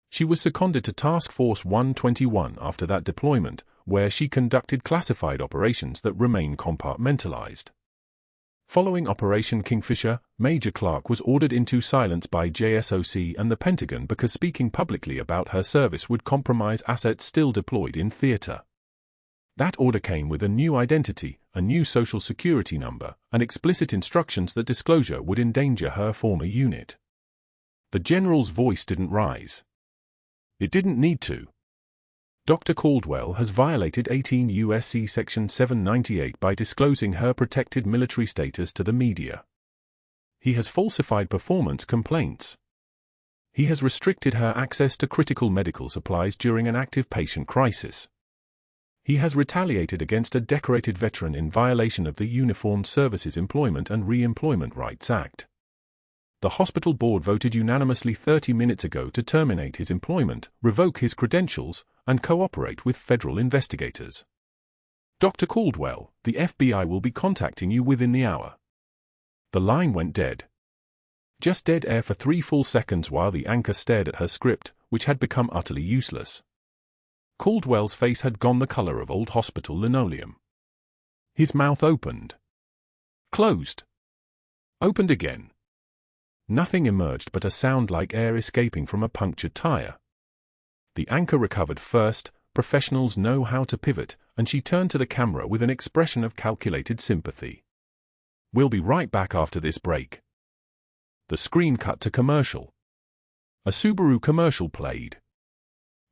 She was seconded to Task Force 121 after that deployment, where she conducted classified operations that remain compartmentalized. Following Operation Kingfisher, Major Clarke was ordered into silence by JSOC and the Pentagon because speaking publicly about her service would compromise assets still deployed in theater. That order came with a new identity, a new social security number, and explicit instructions that disclosure would endanger her former unit. The general's voice didn't rise. It didn't need to. Dr. Caldwell has violated 18 U.S.C. Section 798 by disclosing her protected military status to the media. He has falsified performance complaints. He has restricted her access to critical medical supplies during an active patient crisis. He has retaliated against a decorated veteran in violation of the Uniformed Services Employment and Re-employment Rights Act. The hospital board voted unanimously 30 minutes ago to terminate his employment, revoke his credentials, and cooperate with federal investigators. Dr. Caldwell, the FBI will be contacting you within the hour. The line went dead. Just dead air for 3 full seconds while the anchor stared at her script, which had become utterly useless. Caldwell's face had gone the color of old hospital linoleum. His mouth opened. Closed. Opened again. Nothing emerged but a sound like air escaping from a punctured tire. The anchor recovered first, professionals know how to pivot, and she turned to the camera with an expression of calculated sympathy. We'll be right back after this break. The screen cut to commercial. A Subaru commercial played.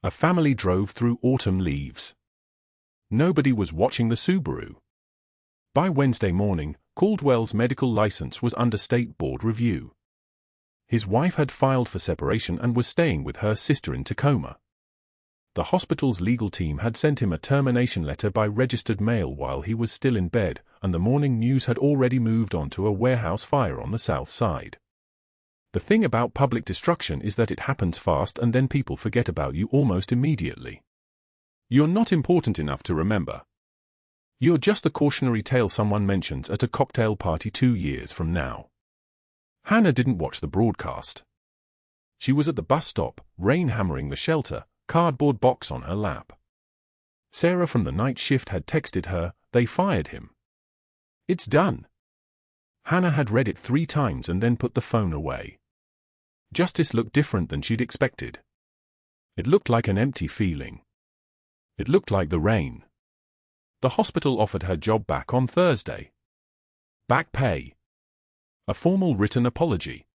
A family drove through autumn leaves. Nobody was watching the Subaru. By Wednesday morning, Caldwell's medical license was under state board review. His wife had filed for separation and was staying with her sister in Tacoma. The hospital's legal team had sent him a termination letter by registered mail while he was still in bed, and the morning news had already moved on to a warehouse fire on the south side. The thing about public destruction is that it happens fast and then people forget about you almost immediately. You're not important enough to remember. You're just the cautionary tale someone mentions at a cocktail party 2 years from now. Hannah didn't watch the broadcast. She was at the bus stop, rain hammering the shelter, cardboard box on her lap. Sarah from the night shift had texted her, "They fired him." It's done. Hannah had read it 3 times and then put the phone away. Justice looked different than she'd expected. It looked like an empty feeling. It looked like the rain. The hospital offered her job back on Thursday. Back pay. A formal written apology.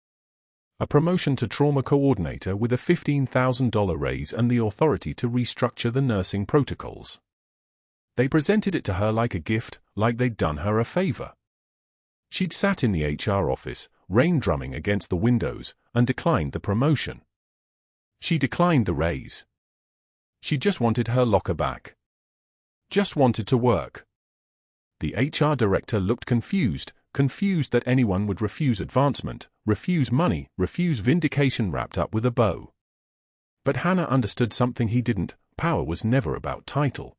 A promotion to trauma coordinator with a $15,000 raise and the authority to restructure the nursing protocols. They presented it to her like a gift, like they'd done her a favor. She'd sat in the HR office, rain drumming against the windows, and declined the promotion. She declined the raise. She just wanted her locker back. Just wanted to work. The HR director looked confused that anyone would refuse advancement, refuse money, refuse vindication wrapped up with a bow. But Hannah understood something he didn't. Power was never about title.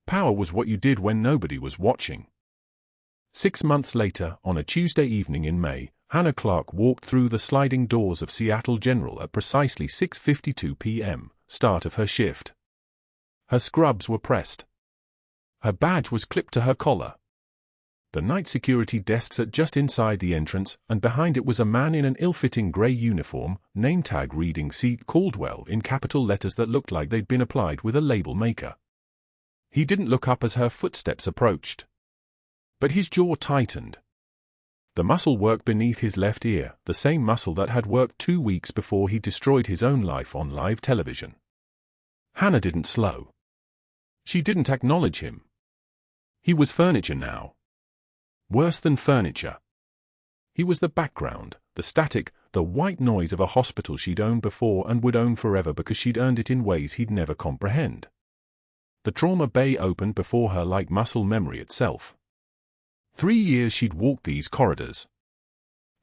Power was what you did when nobody was watching. 6 months later, on a Tuesday evening in May, Hannah Clarke walked through the sliding doors of Seattle General at precisely 6:52 p.m., start of her shift. Her scrubs were pressed. Her badge was clipped to her collar. The night security desk sat just inside the entrance, and behind it was a man in an ill-fitting grey uniform, name tag reading "C. Caldwell" in capital letters that looked like they'd been applied with a label maker. He didn't look up as her footsteps approached. But his jaw tightened. The muscle worked beneath his left ear, the same muscle that had worked 2 weeks before he destroyed his own life on live television. Hannah didn't slow. She didn't acknowledge him. He was furniture now. Worse than furniture. He was the background, the static, the white noise of a hospital she'd owned before and would own forever because she'd earned it in ways he'd never comprehend. The trauma bay opened before her like muscle memory itself. 3 years she'd walked these corridors.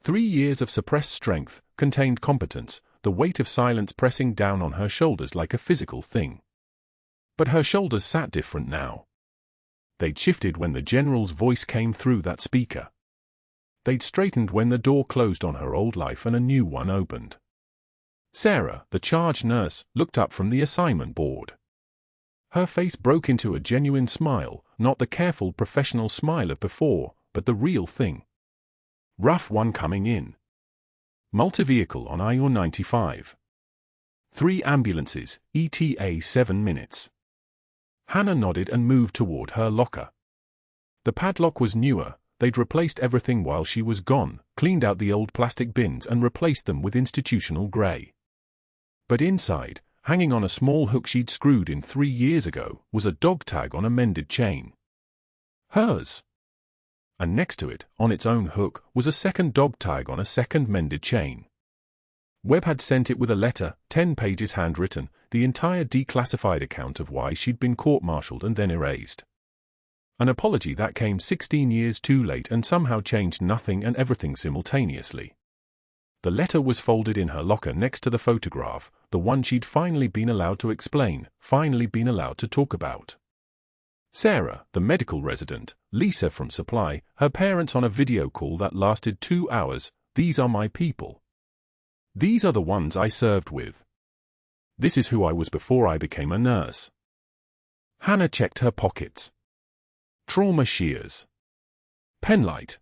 3 years of suppressed strength, contained competence, the weight of silence pressing down on her shoulders like a physical thing. But her shoulders sat different now. They'd shifted when the general's voice came through that speaker. They'd straightened when the door closed on her old life and a new one opened. Sarah, the charge nurse, looked up from the assignment board. Her face broke into a genuine smile, not the careful professional smile of before, but the real thing. Rough one coming in. Multi-vehicle on I-95. 3 ambulances, ETA 7 minutes. Hannah nodded and moved toward her locker. The padlock was newer. They'd replaced everything while she was gone, cleaned out the old plastic bins and replaced them with institutional grey. But inside, hanging on a small hook she'd screwed in 3 years ago, was a dog tag on a mended chain. Hers. And next to it, on its own hook, was a second dog tag on a second mended chain. Webb had sent it with a letter, 10 pages handwritten, the entire declassified account of why she'd been court-martialed and then erased. An apology that came 16 years too late and somehow changed nothing and everything simultaneously. The letter was folded in her locker next to the photograph, the one she'd finally been allowed to explain, finally been allowed to talk about. Sarah, the medical resident, Lisa from supply, her parents on a video call that lasted 2 hours. These are my people. These are the ones I served with. This is who I was before I became a nurse. Hannah checked her pockets. Trauma shears. Penlight.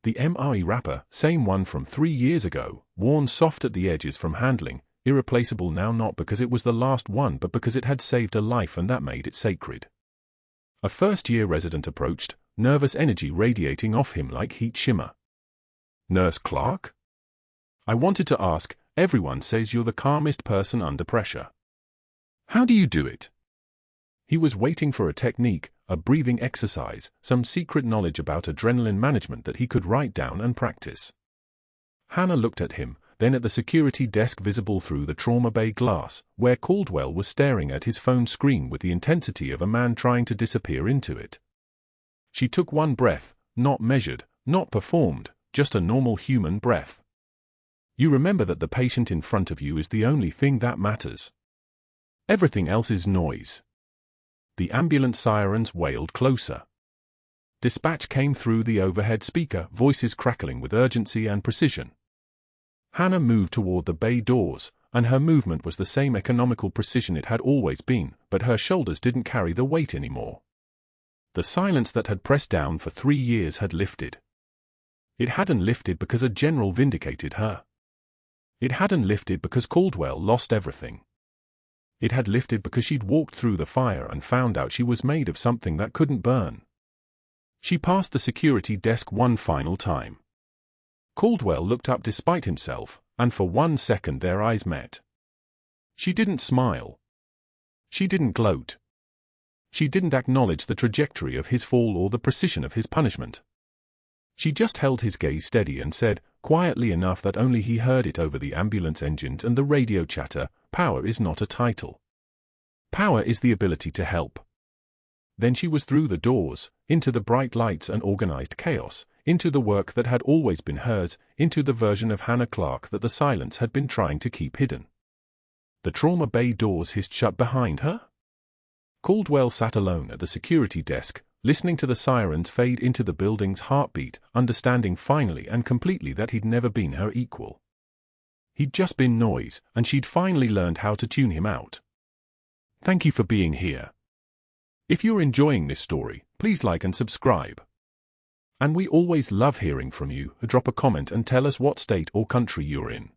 The MRE wrapper, same one from 3 years ago, worn soft at the edges from handling, irreplaceable now not because it was the last one but because it had saved a life and that made it sacred. A first-year resident approached, nervous energy radiating off him like heat shimmer. Nurse Clarke? I wanted to ask, everyone says you're the calmest person under pressure. How do you do it? He was waiting for a technique, a breathing exercise, some secret knowledge about adrenaline management that he could write down and practice. Hannah looked at him, then at the security desk visible through the trauma bay glass, where Caldwell was staring at his phone screen with the intensity of a man trying to disappear into it. She took one breath, not measured, not performed, just a normal human breath. You remember that the patient in front of you is the only thing that matters. Everything else is noise. The ambulance sirens wailed closer. Dispatch came through the overhead speaker, voices crackling with urgency and precision. Hannah moved toward the bay doors, and her movement was the same economical precision it had always been, but her shoulders didn't carry the weight anymore. The silence that had pressed down for 3 years had lifted. It hadn't lifted because a general vindicated her. It hadn't lifted because Caldwell lost everything. It had lifted because she'd walked through the fire and found out she was made of something that couldn't burn. She passed the security desk one final time. Caldwell looked up despite himself, and for 1 second their eyes met. She didn't smile. She didn't gloat. She didn't acknowledge the trajectory of his fall or the precision of his punishment. She just held his gaze steady and said, quietly enough that only he heard it over the ambulance engines and the radio chatter, "Power is not a title. Power is the ability to help." Then she was through the doors, into the bright lights and organized chaos, into the work that had always been hers, into the version of Hannah Clarke that the silence had been trying to keep hidden. The trauma bay doors hissed shut behind her. Caldwell sat alone at the security desk, listening to the sirens fade into the building's heartbeat, understanding finally and completely that he'd never been her equal. He'd just been noise, and she'd finally learned how to tune him out. Thank you for being here. If you're enjoying this story, please like and subscribe. And we always love hearing from you. Drop a comment and tell us what state or country you're in.